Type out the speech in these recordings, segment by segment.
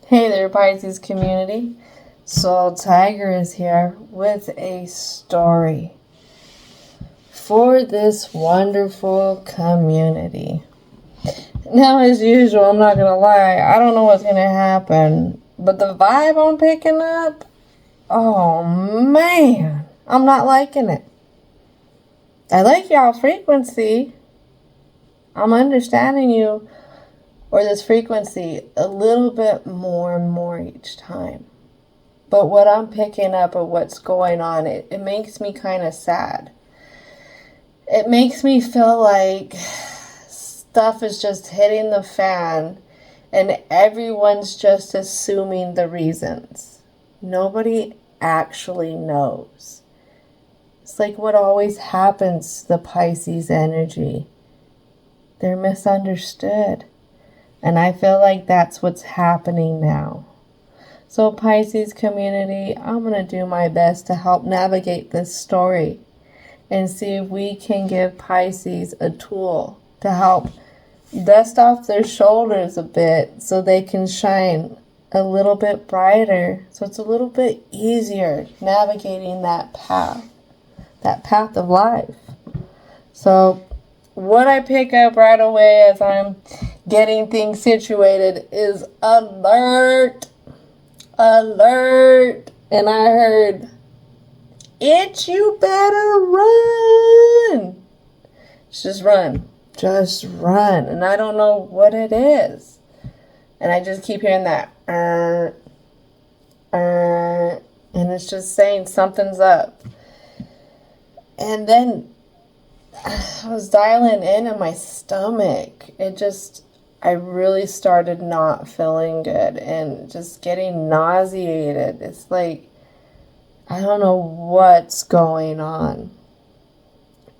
Hey there, Pisces community. Soul Tiger is here with a story for this wonderful community. Now, as usual, I'm not going to lie, I don't know what's going to happen, but the vibe I'm picking up, oh man, I'm not liking it. I like y'all frequency. I'm understanding you, or this frequency, a little bit more and more each time. But what I'm picking up of what's going on, it makes me kind of sad. It makes me feel like stuff is just hitting the fan and everyone's just assuming the reasons. Nobody actually knows. It's like what always happens to the Pisces energy. They're misunderstood. And I feel like that's what's happening now. So Pisces community, I'm going to do my best to help navigate this story and see if we can give Pisces a tool to help dust off their shoulders a bit so they can shine a little bit brighter. So it's a little bit easier navigating that path of life. So what I pick up right away as I'm getting things situated is alert. Alert. And I heard, you better run. Just run. Just run. And I don't know what it is. And I just keep hearing that. And it's just saying something's up. And then I was dialing in my stomach. I really started not feeling good and just getting nauseated. It's like, I don't know what's going on.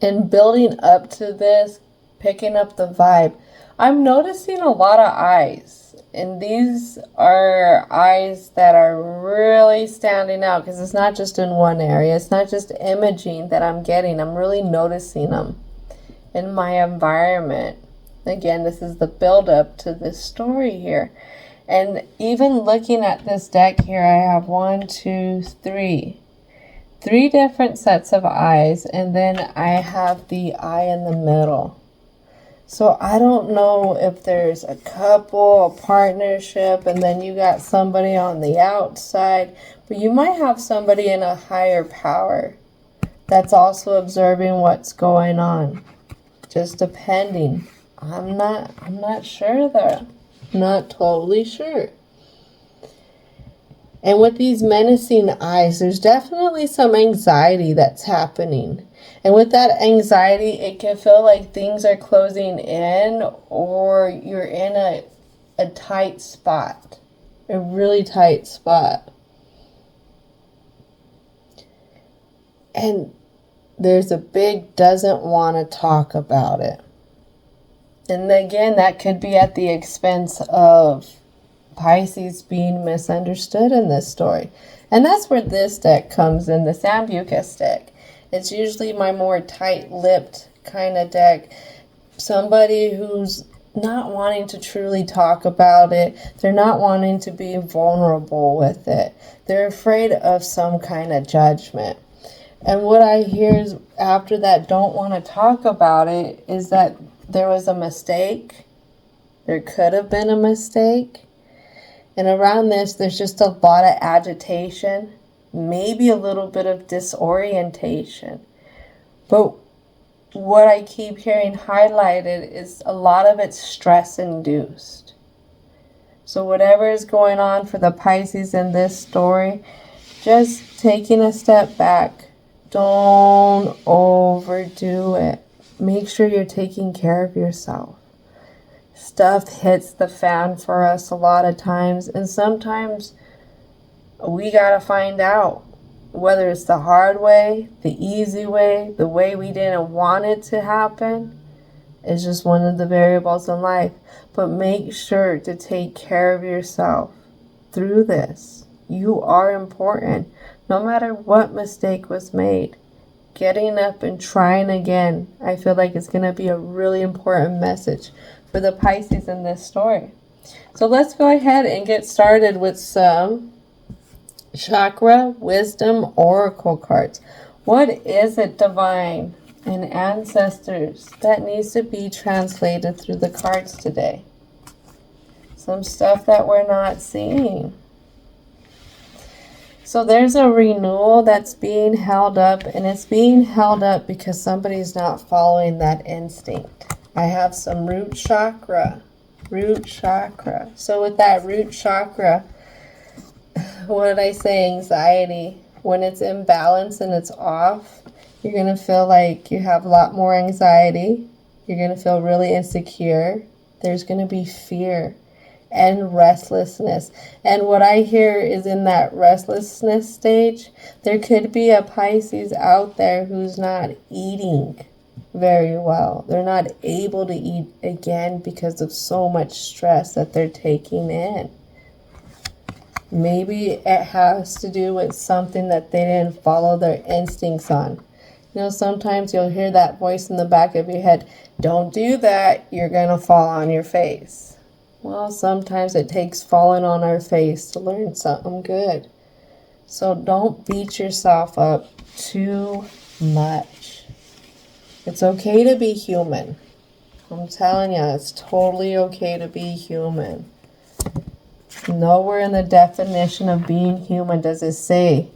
And building up to this, picking up the vibe, I'm noticing a lot of eyes. And these are eyes that are really standing out because it's not just in one area. It's not just imaging that I'm getting. I'm really noticing them in my environment. Again, this is the build-up to this story here. And even looking at this deck here, I have 3 different sets of eyes, and then I have the eye in the middle. So I don't know if there's a couple, a partnership, and then you got somebody on the outside, but you might have somebody in a higher power that's also observing what's going on. Just depending. I'm not sure though. Not totally sure. And with these menacing eyes, there's definitely some anxiety that's happening. And with that anxiety, it can feel like things are closing in or you're in a tight spot. A really tight spot. And there's a big doesn't want to talk about it. And again, that could be at the expense of Pisces being misunderstood in this story. And that's where this deck comes in, the Sambucus deck. It's usually my more tight-lipped kind of deck. Somebody who's not wanting to truly talk about it. They're not wanting to be vulnerable with it. They're afraid of some kind of judgment. And what I hear is after that don't want to talk about it is that there was a mistake. There could have been a mistake. And around this, there's just a lot of agitation, maybe a little bit of disorientation. But what I keep hearing highlighted is a lot of it's stress-induced. So whatever is going on for the Pisces in this story, just taking a step back. Don't overdo it. Make sure you're taking care of yourself. Stuff hits the fan for us a lot of times, and sometimes we gotta find out whether it's the hard way, the easy way, the way we didn't want it to happen. It's just one of the variables in life. But make sure to take care of yourself through this. You are important. No matter what mistake was made, getting up and trying again, I feel like it's going to be a really important message for the Pisces in this story. So let's go ahead and get started with some Chakra Wisdom Oracle cards. What is it, Divine and Ancestors, that needs to be translated through the cards today? Some stuff that we're not seeing. So there's a renewal that's being held up, and it's being held up because somebody's not following that instinct. I have some root chakra. Root chakra. So with that root chakra, what did I say? Anxiety. When it's imbalanced and it's off, you're going to feel like you have a lot more anxiety. You're going to feel really insecure. There's going to be fear and restlessness. And what I hear is in that restlessness stage, there could be a Pisces out there who's not eating very well. They're not able to eat again because of so much stress that they're taking in. Maybe it has to do with something that they didn't follow their instincts on. You know, sometimes you'll hear that voice in the back of your head, don't do that, you're going to fall on your face. Well, sometimes it takes falling on our face to learn something good. So don't beat yourself up too much. It's okay to be human. I'm telling you, it's totally okay to be human. Nowhere in the definition of being human does it say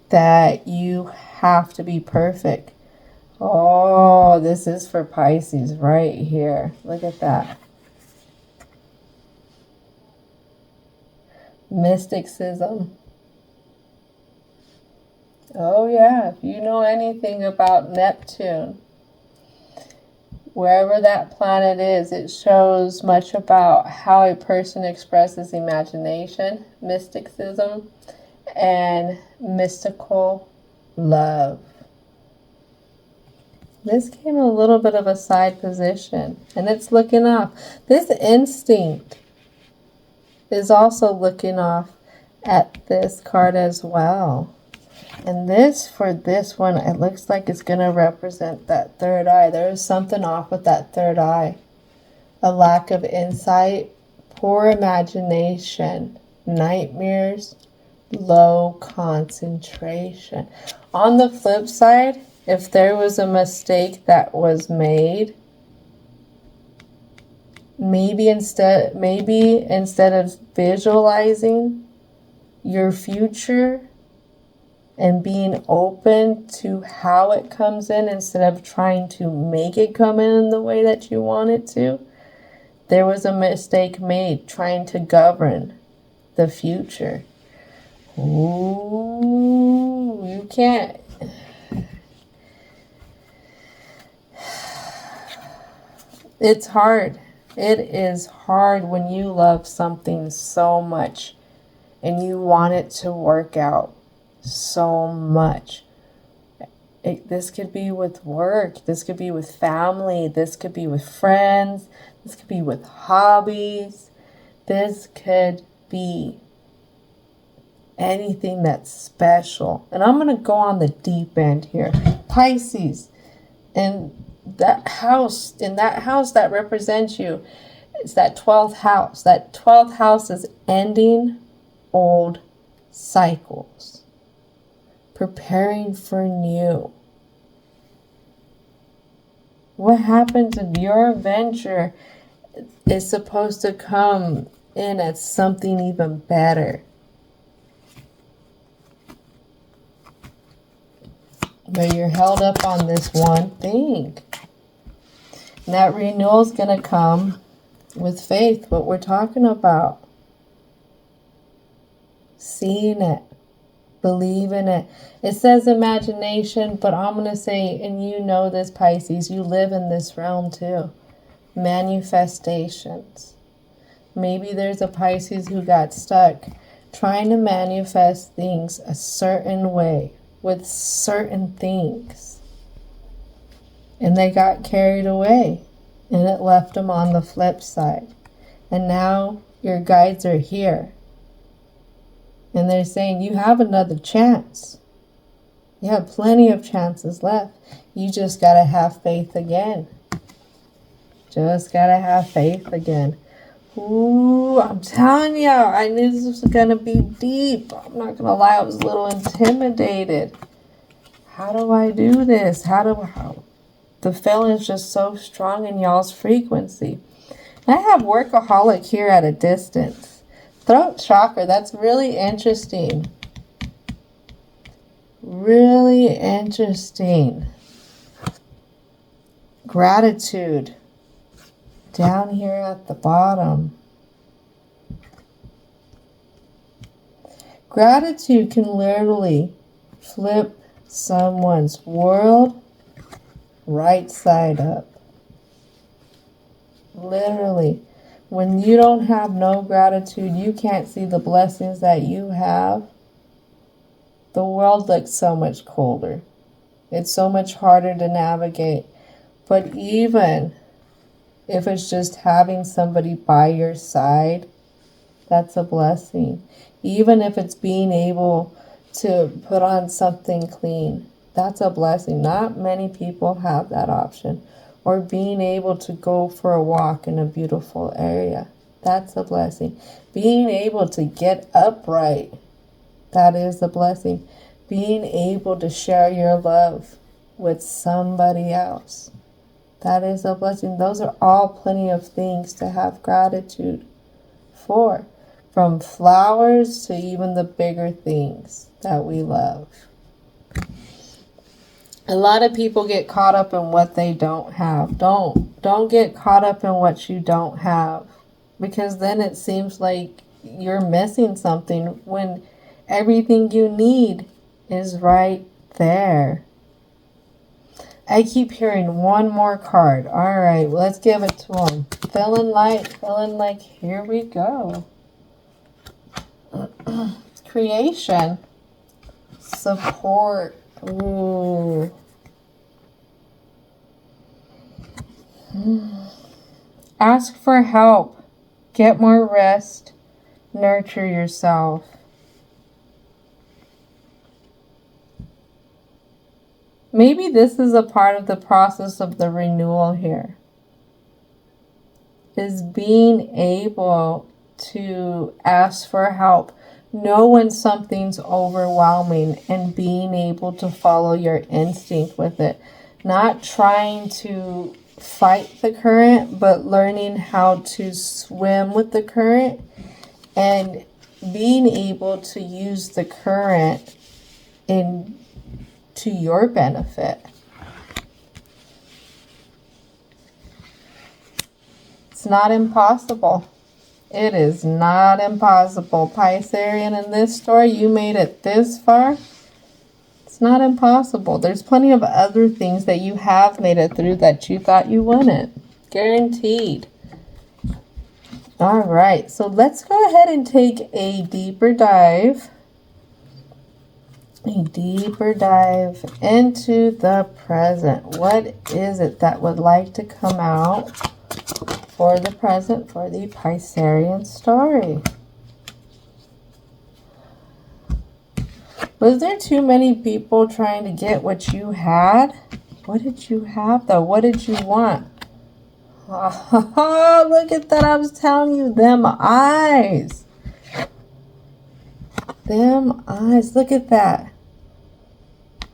that you have to be perfect. Oh, this is for Pisces right here. Look at that. Mysticism. Oh yeah, if you know anything about Neptune, wherever that planet is, it shows much about how a person expresses imagination, mysticism, and mystical love. This came a little bit of a side position, and it's looking off. This instinct is also looking off at this card as well. And this, for this one, it looks like it's going to represent that third eye. There is something off with that third eye. A lack of insight, poor imagination, nightmares, low concentration. On the flip side, if there was a mistake that was made, maybe instead of visualizing your future and being open to how it comes in instead of trying to make it come in the way that you want it to, there was a mistake made trying to govern the future. Ooh, you can't. It's hard. It is hard when you love something so much and you want it to work out so much. This could be with work. This could be with family. This could be with friends. This could be with hobbies. This could be anything that's special. And I'm going to go on the deep end here. Pisces. And that house, in that house that represents you, it's that 12th house. That 12th house is ending old cycles, preparing for new. What happens if your venture is supposed to come in as something even better? But you're held up on this one thing. And that renewal is going to come with faith, what we're talking about. Seeing it. Believing it. It says imagination, but I'm going to say, and you know this, Pisces, you live in this realm too. Manifestations. Maybe there's a Pisces who got stuck trying to manifest things a certain way with certain things. And they got carried away. And it left them on the flip side. And now your guides are here. And they're saying, you have another chance. You have plenty of chances left. You just got to have faith again. Just got to have faith again. Ooh, I'm telling you, I knew this was going to be deep. I'm not going to lie, I was a little intimidated. How do I do this? How? The feeling is just so strong in y'all's frequency. I have workaholic here at a distance. Throat chakra, that's really interesting. Really interesting. Gratitude. Down here at the bottom. Gratitude can literally flip someone's world right side up. Literally. When you don't have no gratitude, you can't see the blessings that you have. The world looks so much colder. It's so much harder to navigate. But even if it's just having somebody by your side, that's a blessing. Even if it's being able to put on something clean, that's a blessing. Not many people have that option. Or being able to go for a walk in a beautiful area, that's a blessing. Being able to get upright, that is a blessing. Being able to share your love with somebody else, that is a blessing. Those are all plenty of things to have gratitude for. From flowers to even the bigger things that we love. A lot of people get caught up in what they don't have. Don't get caught up in what you don't have. Because then it seems like you're missing something when everything you need is right there. I keep hearing one more card. All right, well, let's give it to them. Feeling like, here we go. Creation. Support. Ooh. Ask for help. Get more rest. Nurture yourself. Maybe this is a part of the process of the renewal here. Is being able to ask for help. Know when something's overwhelming and being able to follow your instinct with it. Not trying to fight the current, but learning how to swim with the current and being able to use the current to your benefit. It's not impossible. It is not impossible. Piscean, in this story, you made it this far. It's not impossible. There's plenty of other things that you have made it through that you thought you wouldn't. Guaranteed. All right, so let's go ahead and take a deeper dive. A deeper dive into the present. What is it that would like to come out for the present, for the Piscean story? Was there too many people trying to get what you had? What did you have, though? What did you want? Oh, look at that. I was telling you, them eyes. Them eyes. Look at that.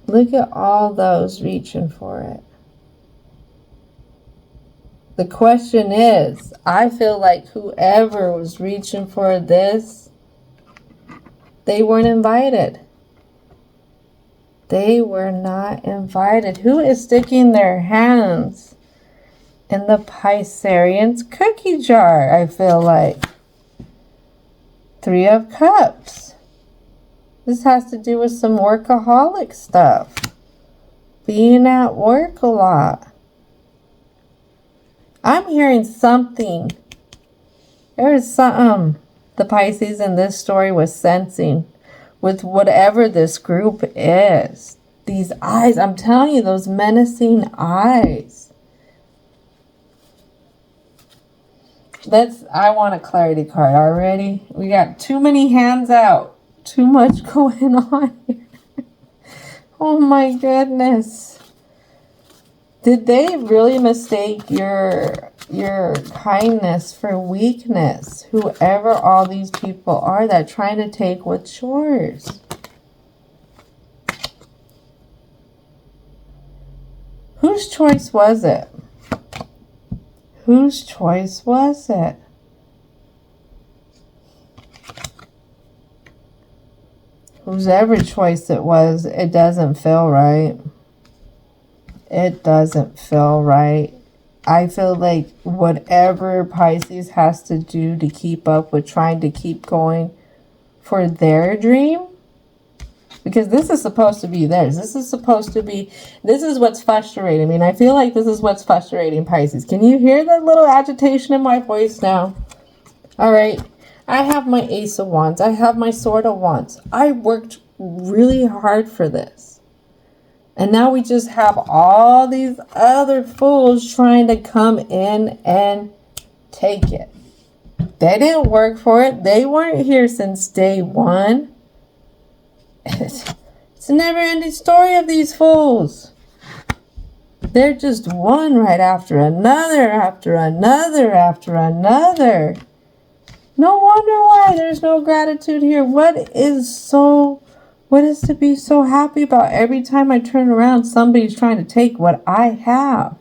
Look at all those reaching for it. The question is, I feel like whoever was reaching for this, they weren't invited. They were not invited. Who is sticking their hands in the Piscean's cookie jar, I feel like? 3 of Cups. This has to do with some workaholic stuff. Being at work a lot. I'm hearing something. There's something the Pisces in this story was sensing with whatever this group is. These eyes, I'm telling you, those menacing eyes. I want a clarity card already. We got too many hands out. Too much going on here. Oh my goodness. Did they really mistake your kindness for weakness? Whoever all these people are that trying to take what's yours. Whose choice was it? Whose choice was it? Whosever choice it was, it doesn't feel right. It doesn't feel right. I feel like whatever Pisces has to do to keep up with trying to keep going for their dream, because this is supposed to be theirs. This is what's frustrating. I mean, I feel like this is what's frustrating, Pisces. Can you hear that little agitation in my voice now? All right. I have my Ace of Wands. I have my Sword of Wands. I worked really hard for this. And now we just have all these other fools trying to come in and take it. They didn't work for it. They weren't here since day one. It's a never-ending story of these fools. They're just one right after another, after another, after another. No wonder why there's no gratitude here. What is to be so happy about? Every time I turn around, somebody's trying to take what I have.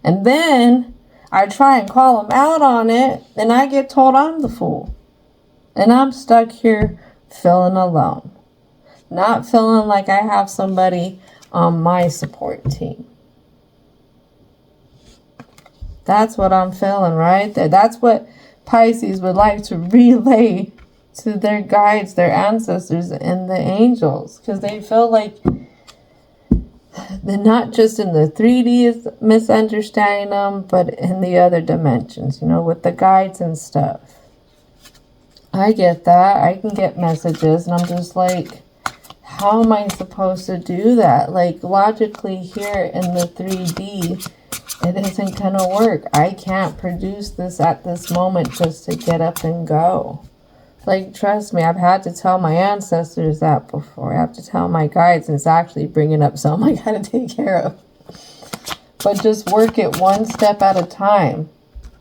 And then I try and call them out on it, and I get told I'm the fool. And I'm stuck here feeling alone. Not feeling like I have somebody on my support team. That's what I'm feeling right there. That's what Pisces would like to relay to their guides, their ancestors, and the angels. Because they feel like they're not just in the 3D is misunderstanding them, but in the other dimensions, with the guides and stuff. I get that. I can get messages, and I'm just like, how am I supposed to do that? Like, logically here in the 3D, it isn't going to work. I can't produce this at this moment just to get up and go. Like, trust me, I've had to tell my ancestors that before. I have to tell my guides, and it's actually bringing up something I got to take care of. But just work it one step at a time.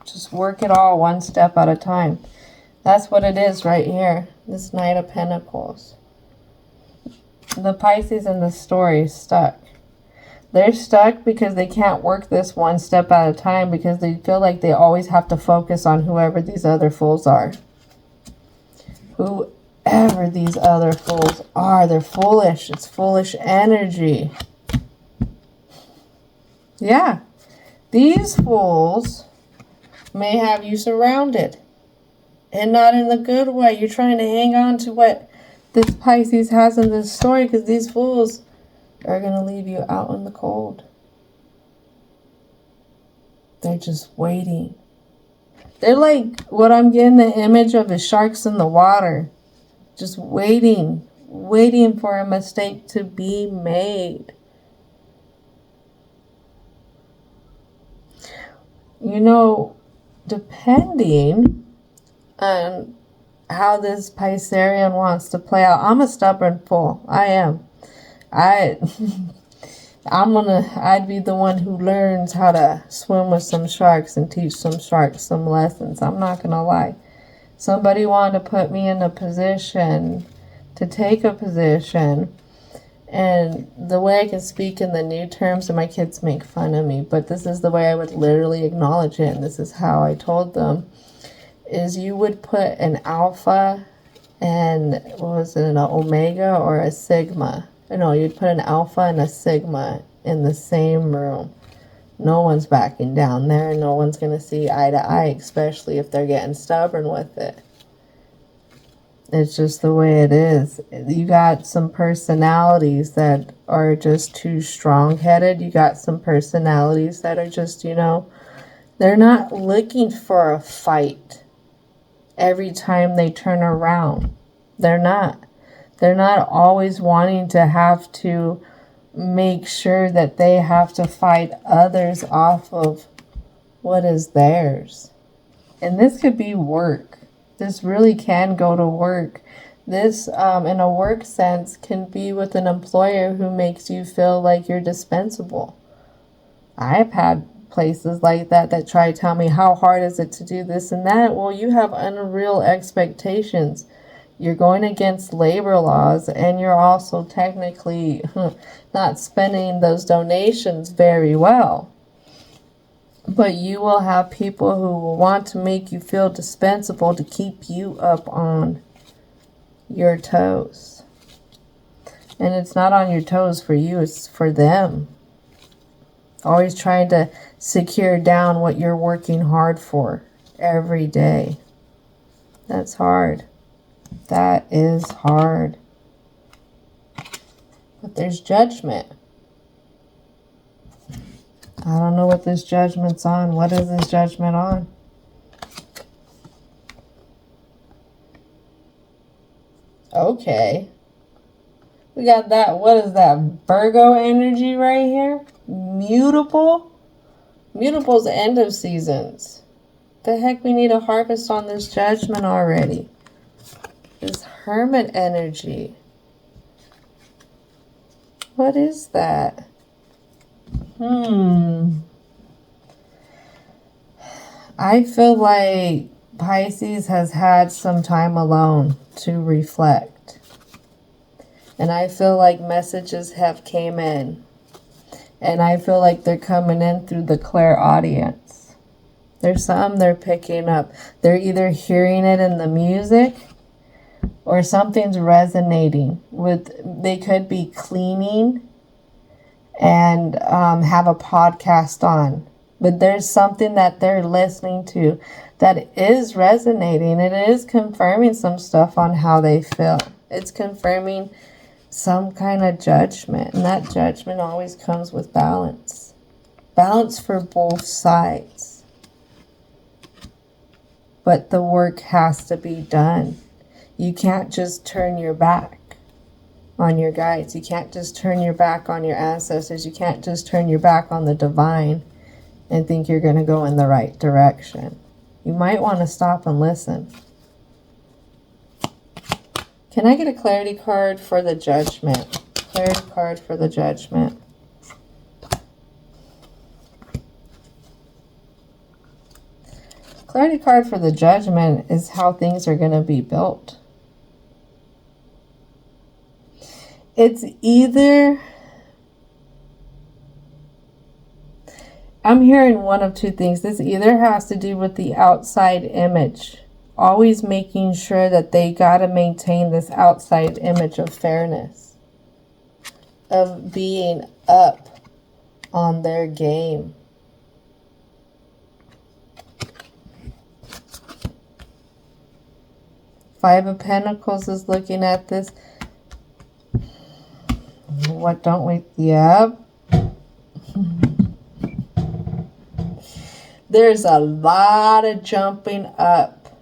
Just work it all one step at a time. That's what it is right here. This Knight of Pentacles. The Pisces in the story is stuck. They're stuck because they can't work this one step at a time, because they feel like they always have to focus on whoever these other fools are. Whoever these other fools are, they're foolish. It's foolish energy. Yeah. These fools may have you surrounded. And not in the good way. You're trying to hang on to what this Pisces has in this story, because these fools are going to leave you out in the cold. They're just waiting. They're like, what I'm getting the image of is sharks in the water. Just waiting for a mistake to be made. Depending on how this Piscean wants to play out. I'm a stubborn fool. I am. I'd be the one who learns how to swim with some sharks and teach some sharks some lessons. I'm not going to lie. Somebody wanted to put me in a position to take a position, and the way I can speak in the new terms, and my kids make fun of me, but this is the way I would literally acknowledge it, and this is how I told them, is you would put an alpha and, an omega or a sigma? No, you'd put an alpha and a sigma in the same room. No one's backing down there. No one's going to see eye to eye, especially if they're getting stubborn with it. It's just the way it is. You got some personalities that are just too strong-headed. You got some personalities that are just, they're not looking for a fight every time they turn around. They're not. They're not always wanting to have to make sure that they have to fight others off of what is theirs. And this could be work. This really can go to work. This, in a work sense, can be with an employer who makes you feel like you're dispensable. I've had places like that try to tell me how hard is it to do this and that. Well, you have unreal expectations. You're going against labor laws, and you're also technically not spending those donations very well. But you will have people who will want to make you feel dispensable to keep you up on your toes. And it's not on your toes for you, it's for them. Always trying to secure down what you're working hard for every day. That's hard. That is hard. But there's judgment. I don't know what this judgment's on. What is this judgment on? Okay. We got that. What is that? Virgo energy right here? Mutable? Mutable's end of seasons. The heck, we need a harvest on this judgment already. This Hermit energy. What is that? I feel like Pisces has had some time alone to reflect. And I feel like messages have came in. And I feel like they're coming in through the clairaudience. There's some they're picking up. They're either hearing it in the music, or something's resonating with. They could be cleaning and have a podcast on, but there's something that they're listening to that is resonating. It is confirming some stuff on how they feel. It's confirming some kind of judgment, and that judgment always comes with balance. Balance for both sides. But the work has to be done. You can't just turn your back on your guides. You can't just turn your back on your ancestors. You can't just turn your back on the divine and think you're going to go in the right direction. You might want to stop and listen. Can I get a clarity card for the judgment? Clarity card for the judgment. Clarity card for the judgment is how things are going to be built. It's either, I'm hearing one of two things. This either has to do with the outside image. Always making sure that they got to maintain this outside image of fairness. Of being up on their game. Five of Pentacles is looking at this. What don't we? Yep. There's a lot of jumping up.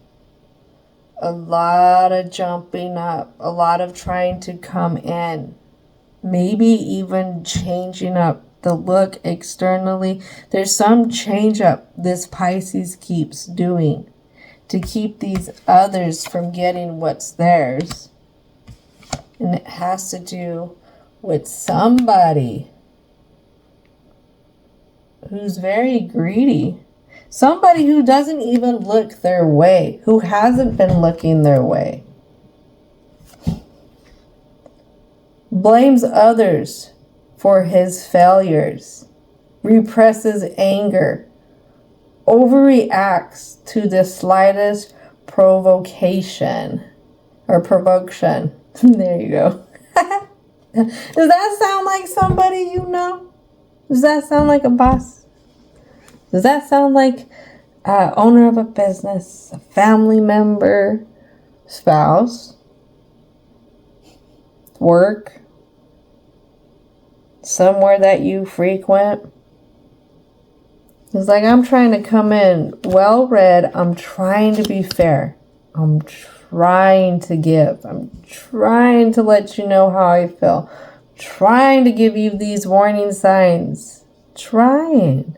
A lot of jumping up. A lot of trying to come in. Maybe even changing up the look externally. There's some change up this Pisces keeps doing to keep these others from getting what's theirs. And it has to do with somebody who's very greedy. Somebody who doesn't even look their way, who hasn't been looking their way. Blames others for his failures. Represses anger. Overreacts to the slightest provocation. Or provocation. There you go. Does that sound like somebody you know? Does that sound like a boss? Does that sound like owner of a business, a family member, spouse, work, somewhere that you frequent? It's like, I'm trying to come in well-read. I'm trying to be fair. I'm trying to give. I'm trying to let you know how I feel. Trying to give you these warning signs. Trying.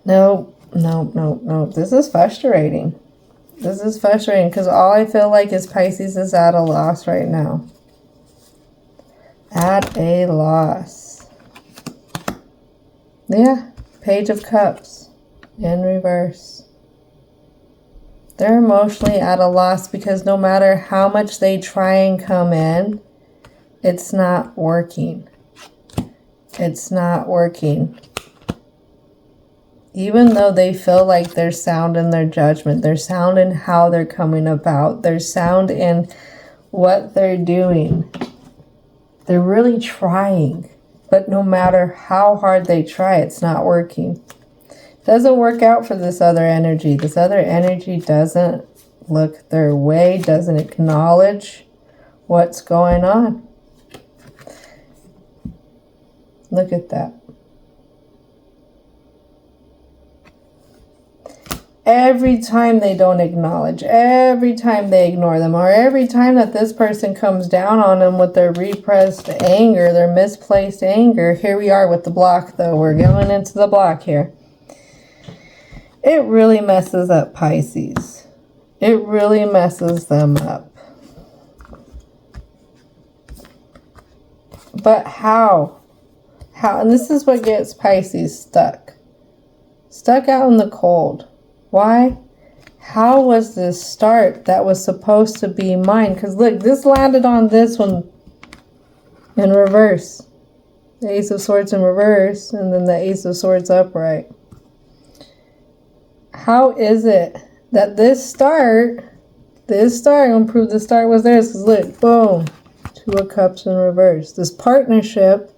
No. This is frustrating. This is frustrating because all I feel like is Pisces is at a loss right now. At a loss. Yeah, Page of Cups in reverse. They're emotionally at a loss because no matter how much they try and come in, it's not working. It's not working. Even though they feel like they're sound in their judgment, they're sound in how they're coming about, they're sound in what they're doing. They're really trying, but no matter how hard they try, it's not working. It doesn't work out for this other energy. This other energy doesn't look their way, doesn't acknowledge what's going on. Look at that. Every time they don't acknowledge, every time they ignore them, or every time that this person comes down on them with their repressed anger, their misplaced anger. Here we are with the block, though. We're going into the block here. It really messes up Pisces. It really messes them up. But how? How? And this is what gets Pisces stuck. Stuck out in the cold. Why? How was this start that was supposed to be mine? Because look, this landed on this one in reverse. The Ace of Swords in reverse, and then the Ace of Swords upright. How is it that this start, I'm going to prove the start was theirs, because look, boom, Two of Cups in reverse. This partnership,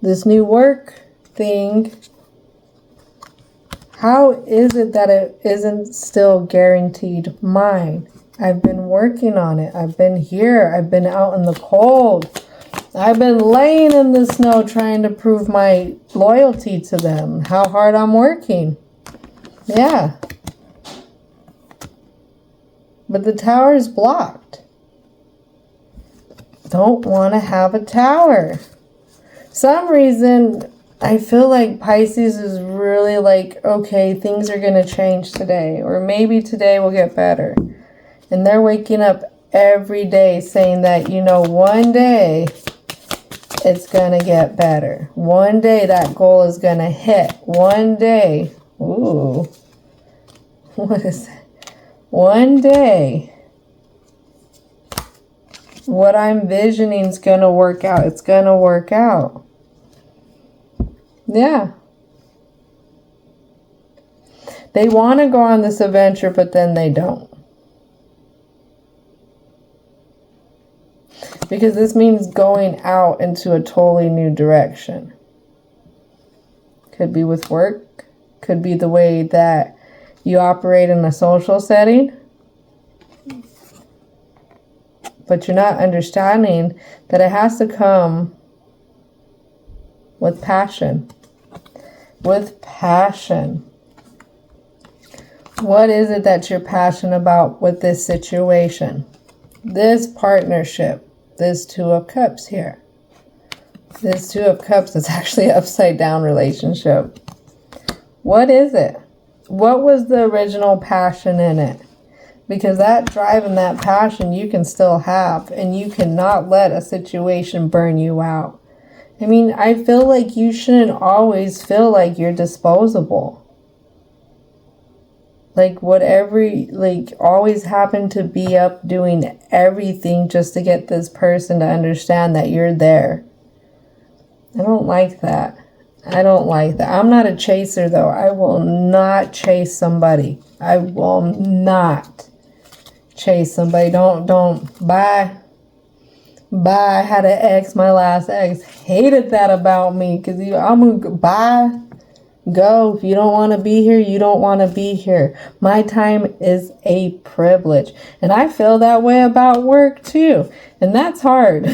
this new work thing, how is it that it isn't still guaranteed mine? I've been working on it. I've been here. I've been out in the cold. I've been laying in the snow trying to prove my loyalty to them. How hard I'm working. Yeah. But the tower is blocked. Don't want to have a tower. Some reason I feel like Pisces is really like, okay, things are going to change today. Or maybe today will get better. And they're waking up every day saying that, you know, one day it's going to get better. One day that goal is going to hit. One day. Ooh. What is that? One day. What I'm visioning is going to work out. It's going to work out. Yeah. They want to go on this adventure, but then they don't. Because this means going out into a totally new direction. Could be with work. Could be the way that you operate in a social setting. But you're not understanding that it has to come with passion. With passion. What is it that you're passionate about with this situation? This partnership. This Two of Cups here. This Two of Cups is actually an upside down relationship. What is it? What was the original passion in it? Because that drive and that passion you can still have. And you cannot let a situation burn you out. I mean, I feel like you shouldn't always feel like you're disposable. Like whatever, like always happen to be up doing everything just to get this person to understand that you're there. I don't like that. I don't like that. I'm not a chaser though. I will not chase somebody. I will not chase somebody. Don't. Bye. Bye. I had an ex, my last ex. Hated that about me because I'm going to bye. Go. If you don't want to be here, you don't want to be here. My time is a privilege. And I feel that way about work too. And that's hard.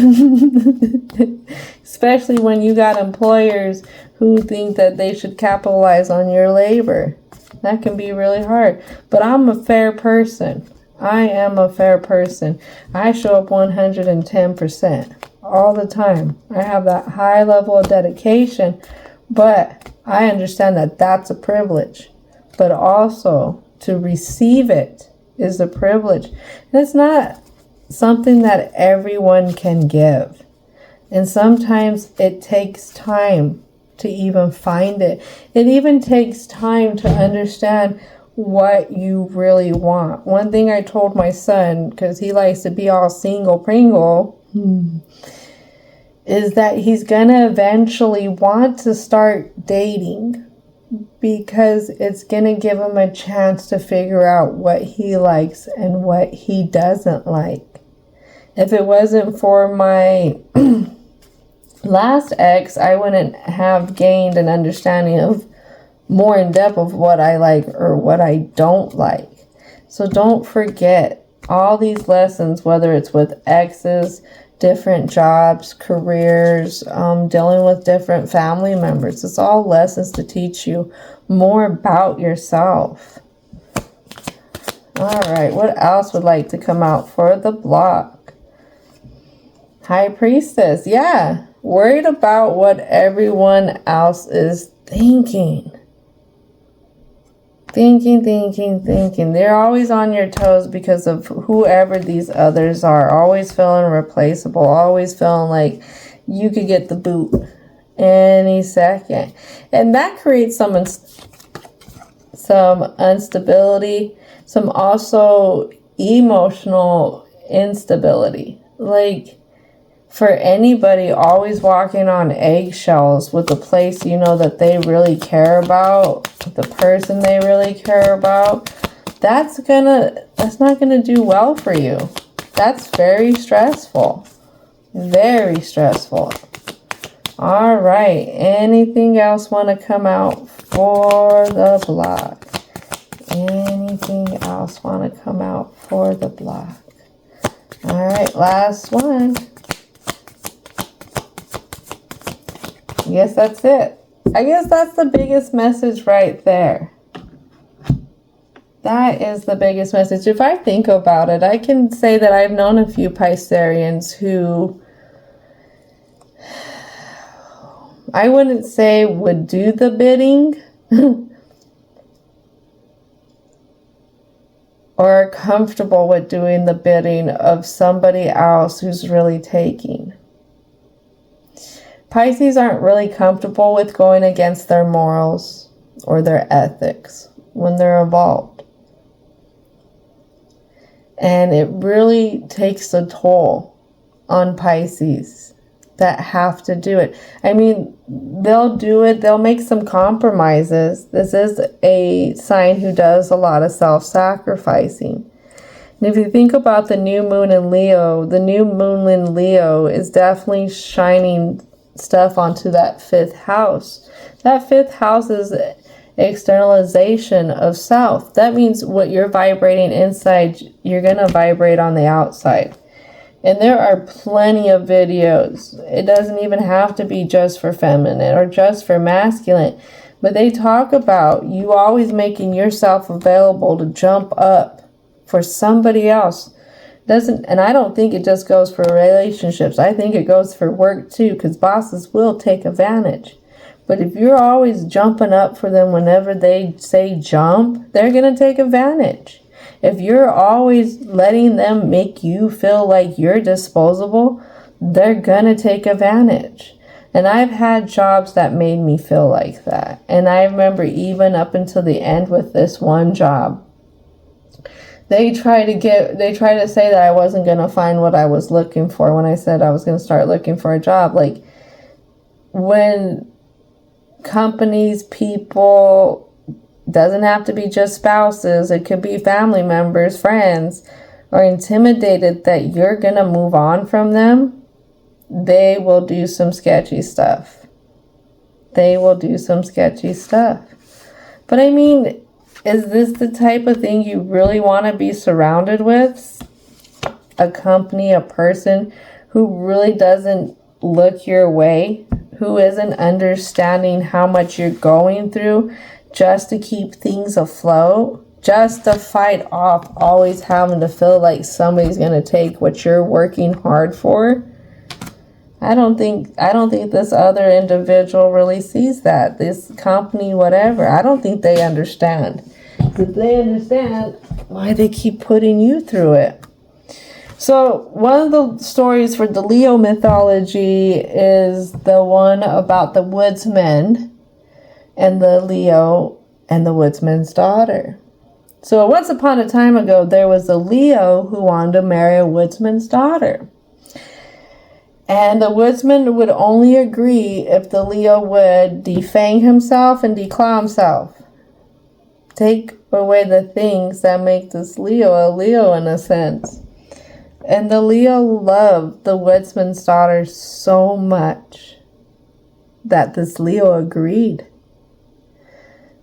Especially when you got employers who think that they should capitalize on your labor. That can be really hard. But I'm a fair person. I am a fair person. I show up 110% all the time. I have that high level of dedication. But I understand that that's a privilege, but also to receive it is a privilege. And it's not something that everyone can give. And sometimes it takes time to even find it. It even takes time to understand what you really want. One thing I told my son, because he likes to be all single pringle, is that he's gonna eventually want to start dating, because it's gonna give him a chance to figure out what he likes and what he doesn't like. If it wasn't for my last ex, I wouldn't have gained an understanding of more in depth of what I like or what I don't like. So don't forget all these lessons, whether it's with exes, different jobs, careers, dealing with different family members. It's all lessons to teach you more about yourself. All right, what else would like to come out for the block? High Priestess, yeah, worried about what everyone else is thinking. Thinking. They're always on your toes because of whoever these others are. Always feeling replaceable. Always feeling like you could get the boot any second. And that creates some instability. Some also emotional instability. Like, for anybody always walking on eggshells with the place you know that they really care about, the person they really care about, that's not gonna do well for you. That's very stressful. Very stressful. All right. Anything else want to come out for the block? Anything else want to come out for the block? All right. Last one. I guess that's it. I guess that's the biggest message right there. That is the biggest message. If I think about it, I can say that I've known a few Pisceans who I wouldn't say would do the bidding or are comfortable with doing the bidding of somebody else who's really taking. Pisces aren't really comfortable with going against their morals or their ethics when they're involved. And it really takes a toll on Pisces that have to do it. I mean, they'll do it. They'll make some compromises. This is a sign who does a lot of self-sacrificing. And if you think about the new moon in Leo, the new moon in Leo is definitely shining stuff onto that fifth house. That fifth house is externalization of self. That means what you're vibrating inside, you're going to vibrate on the outside. And there are plenty of videos. It doesn't even have to be just for feminine or just for masculine. But they talk about you always making yourself available to jump up for somebody else. And I don't think it just goes for relationships. I think it goes for work too, because bosses will take advantage. But if you're always jumping up for them whenever they say jump, they're going to take advantage. If you're always letting them make you feel like you're disposable, they're going to take advantage. And I've had jobs that made me feel like that. And I remember even up until the end with this one job, they try to say that I wasn't going to find what I was looking for when I said I was going to start looking for a job. Like, when companies, people, doesn't have to be just spouses, it could be family members, friends, are intimidated that you're going to move on from them, they will do some sketchy stuff. They will do some sketchy stuff. But I mean, is this the type of thing you really want to be surrounded with? A company, a person who really doesn't look your way, who isn't understanding how much you're going through just to keep things afloat, just to fight off always having to feel like somebody's going to take what you're working hard for? I don't think this other individual really sees that. This company, whatever, I don't think they understand. If they understand, why they keep putting you through it. So one of the stories for the Leo mythology is the one about the woodsman and the Leo and the woodsman's daughter. So once upon a time ago, there was a Leo who wanted to marry a woodsman's daughter. And the woodsman would only agree if the Leo would defang himself and declaw himself. Take away the things that make this Leo a Leo in a sense. And the Leo loved the woodsman's daughter so much that this Leo agreed.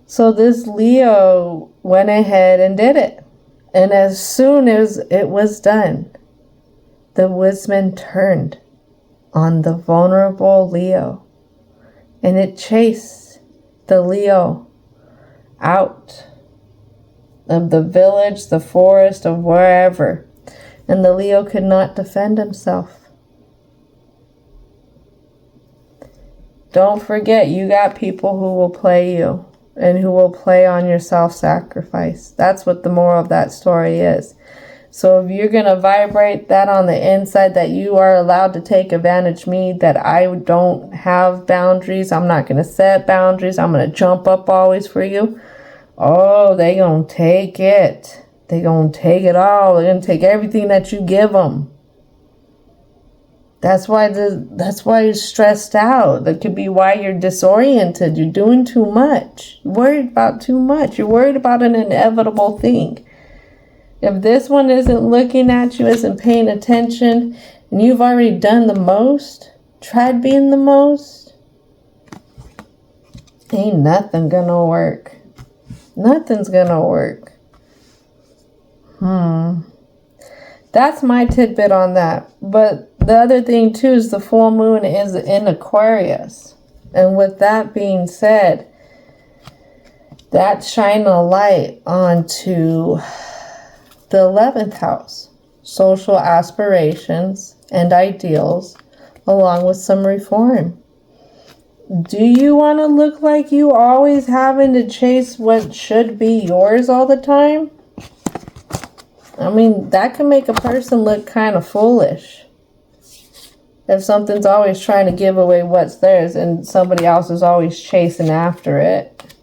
So this Leo went ahead and did it. And as soon as it was done, the woodsman turned on the vulnerable Leo. And it chased the Leo out of the village, the forest, of wherever. And the Leo could not defend himself. Don't forget, you got people who will play you and who will play on your self-sacrifice. That's what the moral of that story is. So if you're going to vibrate that on the inside, that you are allowed to take advantage of me, that I don't have boundaries, I'm not going to set boundaries, I'm going to jump up always for you. Oh, they going to take it. They going to take it all. They're going to take everything that you give them. That's why you're stressed out. That could be why you're disoriented. You're doing too much. You're worried about too much. You're worried about an inevitable thing. If this one isn't looking at you, isn't paying attention, and you've already done the most, tried being the most, ain't nothing gonna work. Nothing's gonna work. That's my tidbit on that. But the other thing too is the full moon is in Aquarius. And with that being said, that's shining a light onto the 11th house. Social aspirations and ideals, along with some reform. Do you want to look like you always having to chase what should be yours all the time? I mean, that can make a person look kind of foolish. If something's always trying to give away what's theirs and somebody else is always chasing after it.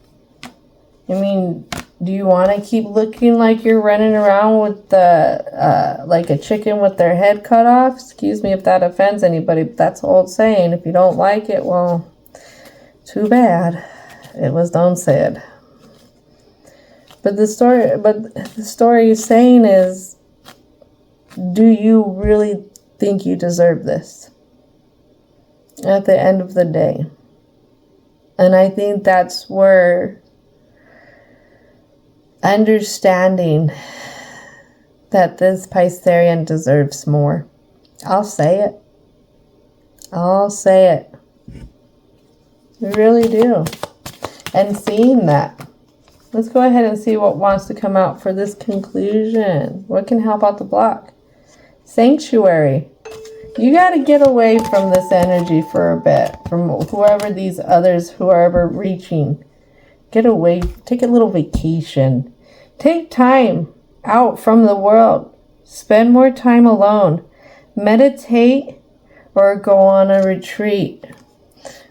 I mean, do you want to keep looking like you're running around with the, like a chicken with their head cut off? Excuse me if that offends anybody, but that's an old saying. If you don't like it, well, too bad. It was done said. But the story is saying is, do you really think you deserve this at the end of the day? And I think that's where understanding that this Piscean deserves more. I'll say it. I'll say it. I really do. And seeing that. Let's go ahead and see what wants to come out for this conclusion. What can help out the block? Sanctuary. You got to get away from this energy for a bit. From whoever these others who are ever reaching. Get away. Take a little vacation. Take time out from the world. Spend more time alone. Meditate or go on a retreat.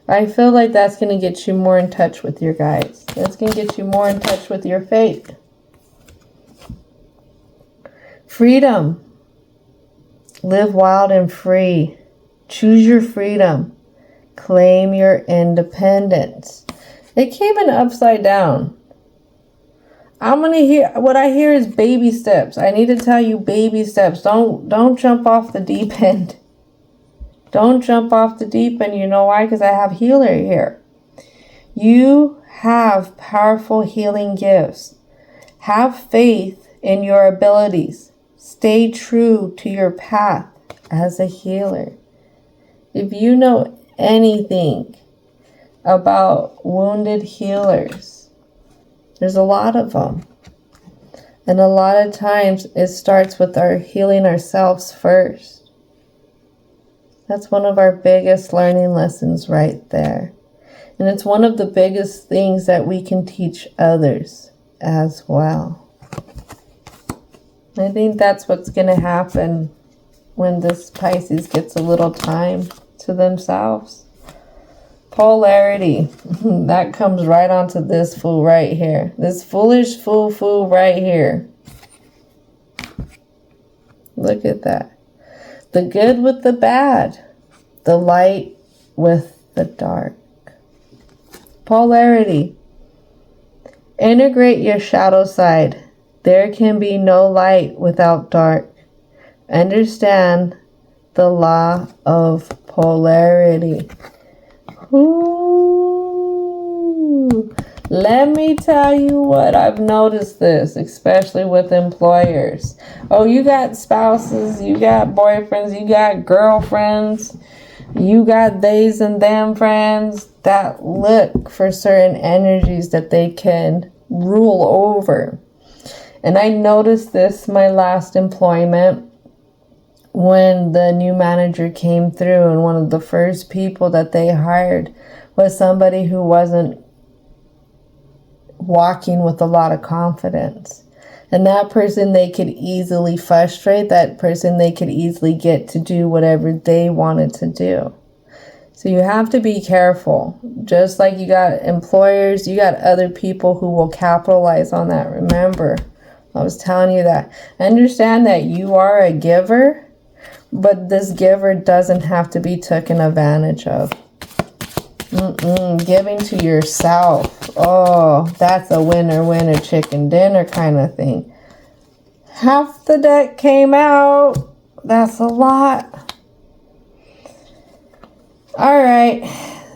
I feel like that's going to get you more in touch with your guides. That's going to get you more in touch with your fate. Freedom. Live wild and free. Choose your freedom. Claim your independence. It came in upside down. What I hear is baby steps. I need to tell you baby steps. Don't jump off the deep end. Don't jump off the deep end. You know why? Because I have healer here. You have powerful healing gifts. Have faith in your abilities. Stay true to your path as a healer. If you know anything about wounded healers, there's a lot of them. And a lot of times it starts with our healing ourselves first. That's one of our biggest learning lessons right there. And it's one of the biggest things that we can teach others as well. I think that's what's going to happen when this Pisces gets a little time to themselves. Polarity. That comes right onto this fool right here. This foolish fool right here. Look at that. The good with the bad. The light with the dark. Polarity. Integrate your shadow side. There can be no light without dark. Understand the law of polarity. Ooh. Let me tell you what, I've noticed this, especially with employers. Oh, you got spouses, you got boyfriends, you got girlfriends, you got theys and them friends that look for certain energies that they can rule over. And I noticed this my last employment when the new manager came through, and one of the first people that they hired was somebody who wasn't walking with a lot of confidence. And that person they could easily frustrate, that person they could easily get to do whatever they wanted to do. So you have to be careful. Just like you got employers, you got other people who will capitalize on that. Remember, I was telling you that. Understand that you are a giver, but this giver doesn't have to be taken advantage of. Giving to yourself. Oh, that's a winner, chicken dinner kind of thing. Half the deck came out. That's a lot. All right.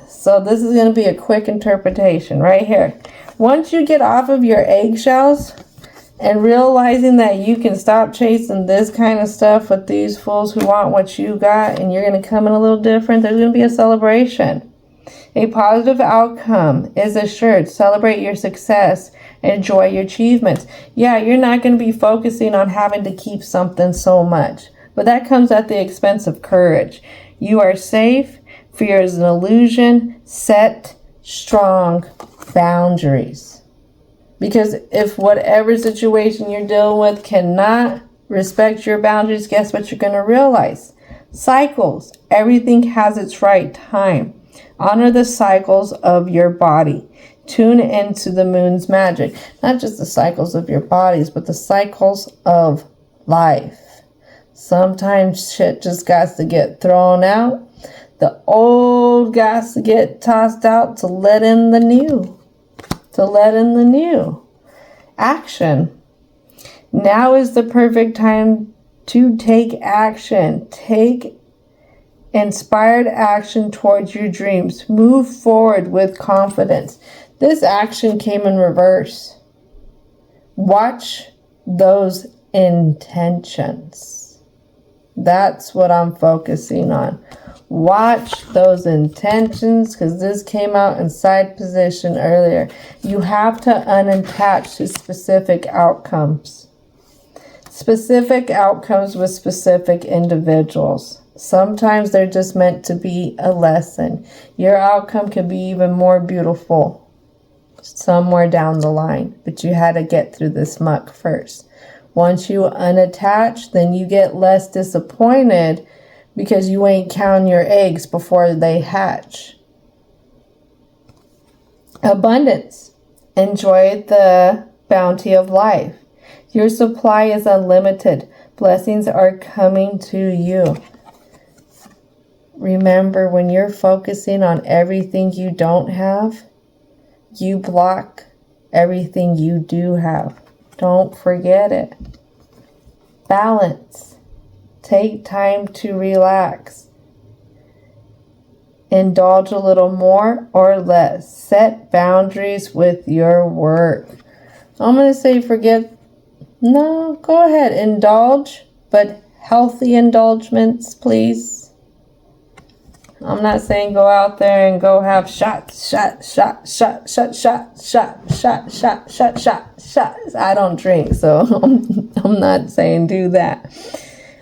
So this is going to be a quick interpretation right here. Once you get off of your eggshells and realizing that you can stop chasing this kind of stuff with these fools who want what you got, and you're going to come in a little different, there's going to be a celebration. A positive outcome is assured. Celebrate your success. Enjoy your achievements. Yeah, you're not going to be focusing on having to keep something so much, but that comes at the expense of courage. You are safe. Fear is an illusion. Set strong boundaries. Because if whatever situation you're dealing with cannot respect your boundaries, guess what you're going to realize? Cycles. Everything has its right time. Honor the cycles of your body. Tune into the moon's magic. Not just the cycles of your bodies, but the cycles of life. Sometimes shit just got to get thrown out. The old got to get tossed out to let in the new. Action. Now is the perfect time to take action. Take inspired action towards your dreams. Move forward with confidence. This action came in reverse. Watch those intentions. That's what I'm focusing on. Watch those intentions, because this came out in side position earlier. You have to unattach to specific outcomes. Specific outcomes with specific individuals. Sometimes they're just meant to be a lesson. Your outcome could be even more beautiful somewhere down the line, but you had to get through this muck first. Once you unattach, then you get less disappointed because you ain't counting your eggs before they hatch. Abundance. Enjoy the bounty of life. Your supply is unlimited. Blessings are coming to you. Remember, when you're focusing on everything you don't have, you block everything you do have. Don't forget it. Balance. Take time to relax. Indulge a little more or less. Set boundaries with your work. I'm going to say no, go ahead. Indulge, but healthy indulgements, please. I'm not saying go out there and go have shots. I don't drink, so I'm not saying do that.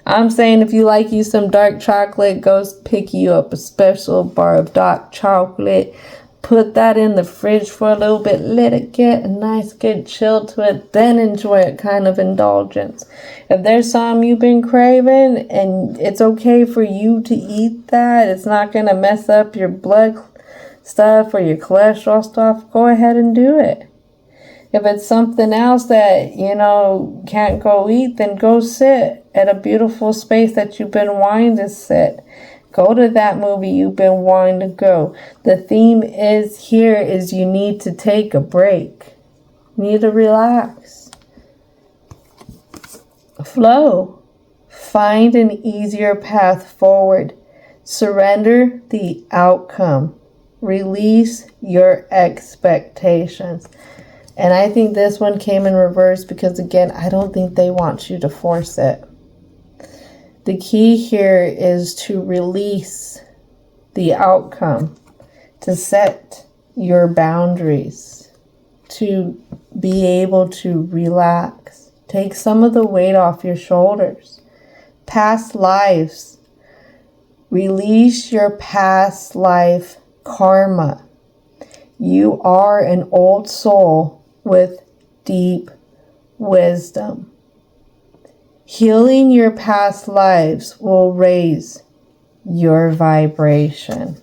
I'm saying if you like you some dark chocolate, go pick you up a special bar of dark chocolate. Put that in the fridge for a little bit. Let it get a nice good chill to it. Then enjoy it, kind of indulgence. If there's something you've been craving and it's okay for you to eat that, it's not going to mess up your blood stuff or your cholesterol stuff, go ahead and do it. If it's something else that, can't go eat, then go sit at a beautiful space that you've been wanting to sit. Go to that movie you've been wanting to go. The theme is you need to take a break. You need to relax. Flow. Find an easier path forward. Surrender the outcome. Release your expectations. And I think this one came in reverse because, again, I don't think they want you to force it. The key here is to release the outcome, to set your boundaries, to be able to relax. Take some of the weight off your shoulders. Past lives. Release your past life karma. You are an old soul with deep wisdom. Healing your past lives will raise your vibration.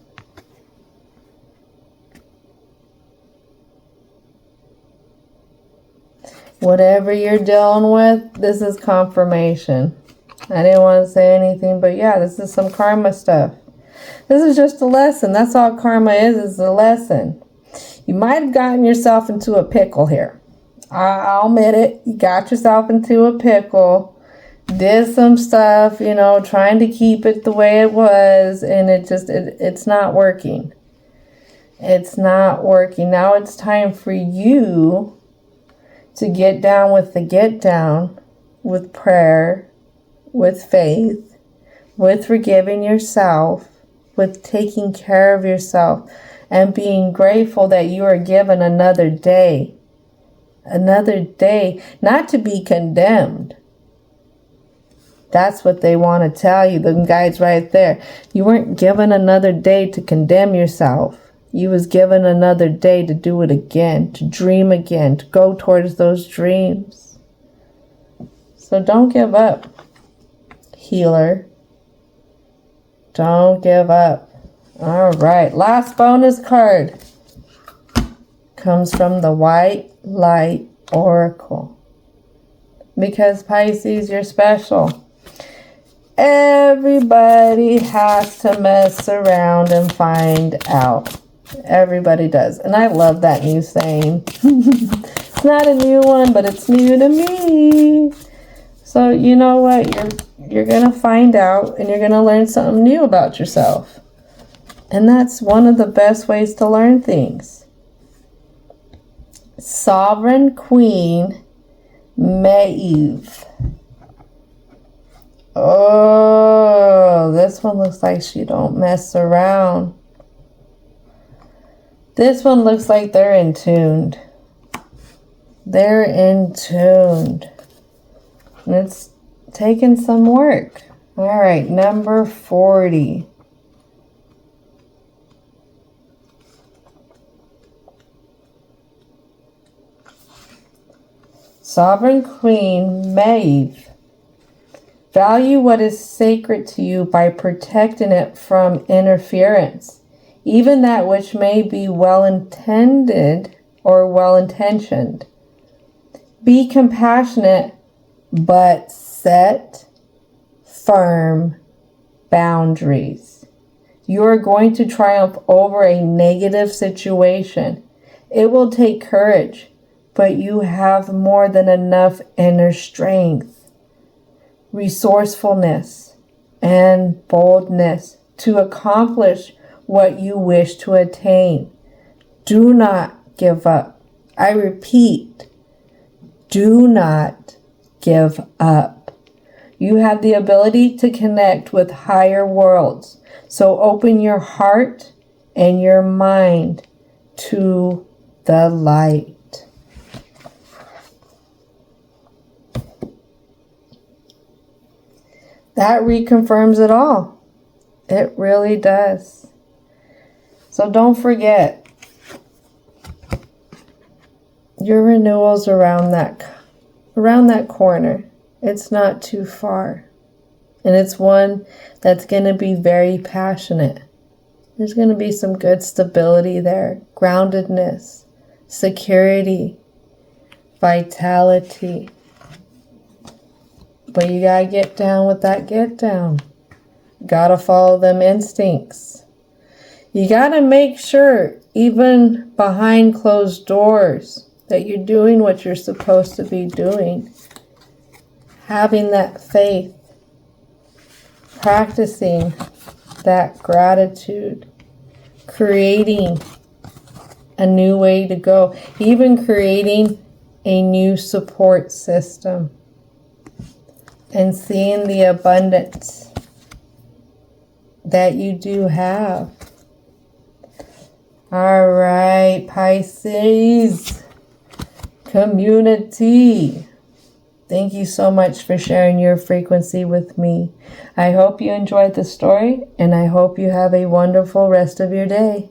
Whatever you're dealing with, this is confirmation. I didn't want to say anything, but yeah, this is some karma stuff. This is just a lesson. That's all karma is a lesson. You might have gotten yourself into a pickle here. I'll admit it. You got yourself into a pickle. Did some stuff, trying to keep it the way it was, and it's not working. It's not working. Now it's time for you to get down with the get down, with prayer, with faith, with forgiving yourself, with taking care of yourself, and being grateful that you are given another day. Another day, not to be condemned. That's what they want to tell you, the guides right there. You weren't given another day to condemn yourself. You was given another day to do it again, to dream again, to go towards those dreams. So don't give up, healer. Don't give up. All right, last bonus card comes from the White Light Oracle. Because Pisces, you're special. Everybody has to mess around and find out. Everybody does. And I love that new saying. It's not a new one, but it's new to me. So you know what? You're going to find out and you're going to learn something new about yourself. And that's one of the best ways to learn things. Sovereign Queen Maeve. Oh, this one looks like she don't mess around. This one looks like they're in tuned. They're in tuned. And it's taking some work. All right, number 40. Sovereign Queen Maeve. Value what is sacred to you by protecting it from interference, even that which may be well-intended or well-intentioned. Be compassionate, but set firm boundaries. You are going to triumph over a negative situation. It will take courage, but you have more than enough inner strength, resourcefulness, and boldness to accomplish what you wish to attain. Do not give up. I repeat, do not give up. You have the ability to connect with higher worlds. So open your heart and your mind to the light. That reconfirms it all. It really does. So don't forget, your renewal's around that corner. It's not too far. And it's one that's going to be very passionate. There's going to be some good stability there, groundedness, security, vitality. But you got to get down with that get down. Got to follow them instincts. You got to make sure, even behind closed doors, that you're doing what you're supposed to be doing. Having that faith. Practicing that gratitude. Creating a new way to go. Even creating a new support system. And seeing the abundance that you do have. All right, Pisces community. Thank you so much for sharing your frequency with me. I hope you enjoyed the story, and I hope you have a wonderful rest of your day.